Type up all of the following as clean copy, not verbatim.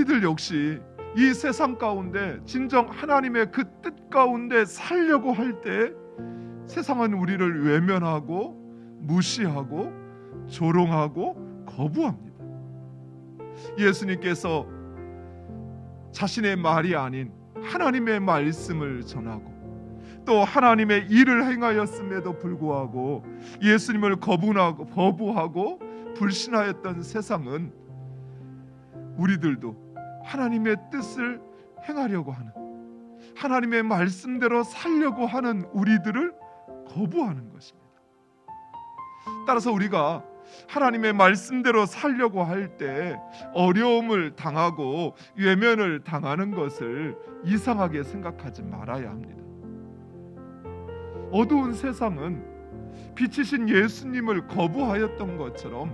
우리들 역시 이 세상 가운데 진정 하나님의 그 뜻 가운데 살려고 할 때 세상은 우리를 외면하고 무시하고 조롱하고 거부합니다. 예수님께서 자신의 말이 아닌 하나님의 말씀을 전하고 또 하나님의 일을 행하였음에도 불구하고 예수님을 거부하고 불신하였던 세상은 우리들도 하나님의 뜻을 행하려고 하는, 하나님의 말씀대로 살려고 하는 우리들을 거부하는 것입니다. 따라서 우리가 하나님의 말씀대로 살려고 할 때 어려움을 당하고 외면을 당하는 것을 이상하게 생각하지 말아야 합니다. 어두운 세상은 빛이신 예수님을 거부하였던 것처럼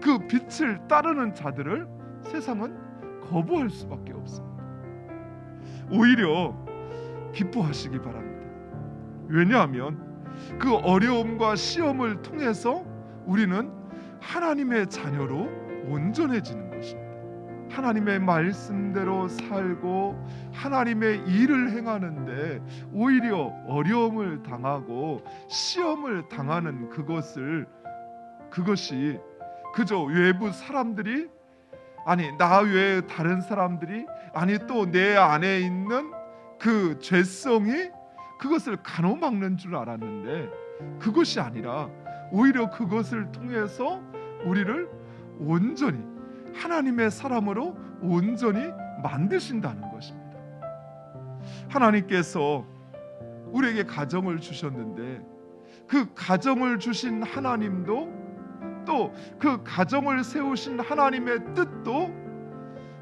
그 빛을 따르는 자들을 세상은 거부할 수밖에 없습니다. 오히려 기뻐하시기 바랍니다. 왜냐하면 그 어려움과 시험을 통해서 우리는 하나님의 자녀로 온전해지는 것입니다. 하나님의 말씀대로 살고 하나님의 일을 행하는데 오히려 어려움을 당하고 시험을 당하는 그것이 그저 외부 사람들이, 아니 나 외에 다른 사람들이, 아니 또 내 안에 있는 그 죄성이 그것을 가로막는 줄 알았는데 그것이 아니라 오히려 그것을 통해서 우리를 온전히 하나님의 사람으로 온전히 만드신다는 것입니다. 하나님께서 우리에게 가정을 주셨는데 그 가정을 주신 하나님도 또 그 가정을 세우신 하나님의 뜻도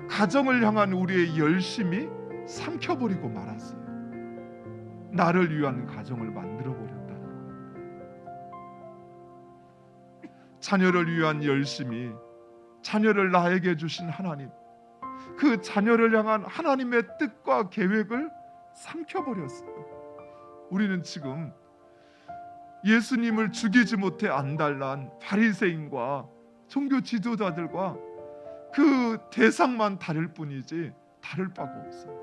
가정을 향한 우리의 열심이 삼켜버리고 말았어요. 나를 위한 가정을 만들어버렸다는 것. 자녀를 위한 열심이, 자녀를 나에게 주신 하나님, 그 자녀를 향한 하나님의 뜻과 계획을 삼켜버렸어요. 우리는 지금 예수님을 죽이지 못해 안달난 바리새인과 종교 지도자들과 그 대상만 다를 뿐이지 다를 바가 없어요.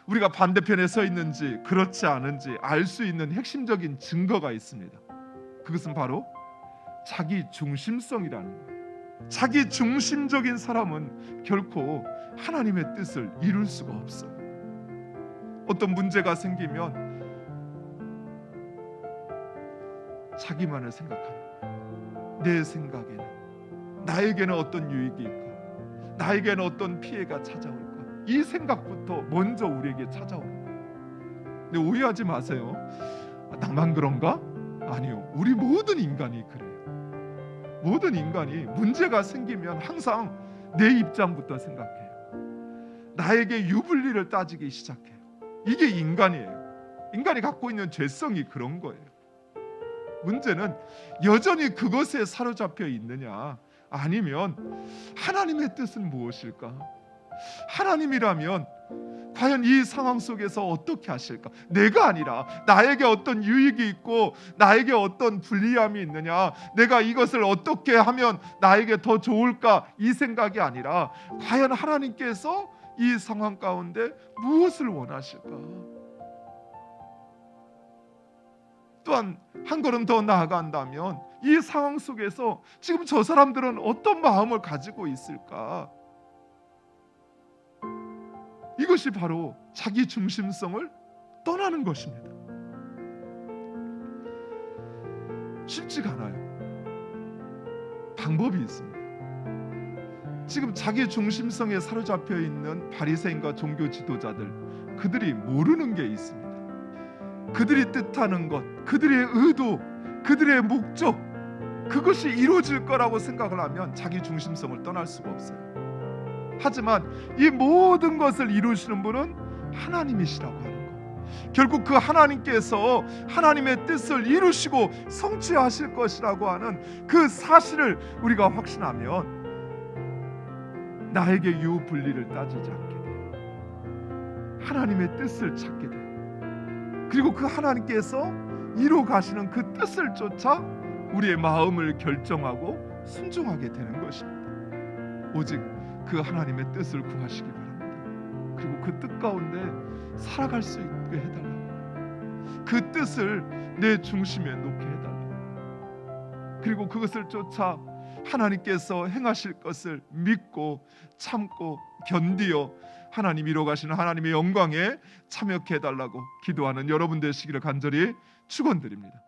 우리가 반대편에 서 있는지 그렇지 않은지 알 수 있는 핵심적인 증거가 있습니다. 그것은 바로 자기 중심성이라는 거예요. 자기 중심적인 사람은 결코 하나님의 뜻을 이룰 수가 없어요. 어떤 문제가 생기면 자기만을 생각하는 거예요. 내 생각에는 나에게는 어떤 유익이 있고 나에게는 어떤 피해가 찾아올까, 이 생각부터 먼저 우리에게 찾아오는 거예요. 근데 오해하지 마세요. 나만 그런가? 아니요, 우리 모든 인간이 그래요. 모든 인간이 문제가 생기면 항상 내 입장부터 생각해요. 나에게 유불리를 따지기 시작해요. 이게 인간이에요. 인간이 갖고 있는 죄성이 그런 거예요. 문제는 여전히 그것에 사로잡혀 있느냐, 아니면 하나님의 뜻은 무엇일까? 하나님이라면 과연 이 상황 속에서 어떻게 하실까? 내가 아니라 나에게 어떤 유익이 있고 나에게 어떤 불리함이 있느냐, 내가 이것을 어떻게 하면 나에게 더 좋을까, 이 생각이 아니라 과연 하나님께서 이 상황 가운데 무엇을 원하실까? 또한 한 걸음 더 나아간다면 이 상황 속에서 지금 저 사람들은 어떤 마음을 가지고 있을까? 이것이 바로 자기 중심성을 떠나는 것입니다. 쉽지가 않아요. 방법이 있습니다. 지금 자기 중심성에 사로잡혀 있는 바리새인과 종교 지도자들, 그들이 모르는 게 있습니다. 그들이 뜻하는 것, 그들의 의도, 그들의 목적, 그것이 이루어질 거라고 생각을 하면 자기 중심성을 떠날 수가 없어요. 하지만 이 모든 것을 이루시는 분은 하나님이시라고 하는 것, 결국 그 하나님께서 하나님의 뜻을 이루시고 성취하실 것이라고 하는 그 사실을 우리가 확신하면 나에게 유불리를 따지지 않게 돼요. 하나님의 뜻을 찾게 돼요. 그리고 그 하나님께서 이루 가시는 그 뜻을 쫓아 우리의 마음을 결정하고 순종하게 되는 것입니다. 오직 그 하나님의 뜻을 구하시기 바랍니다. 그리고 그 뜻 가운데 살아갈 수 있게 해달라고, 그 뜻을 내 중심에 놓게 해달라고, 그리고 그것을 쫓아 하나님께서 행하실 것을 믿고 참고 견디어 하나님 이루어가시는 하나님의 영광에 참여케 해달라고 기도하는 여러분 되시기를 간절히 축원드립니다.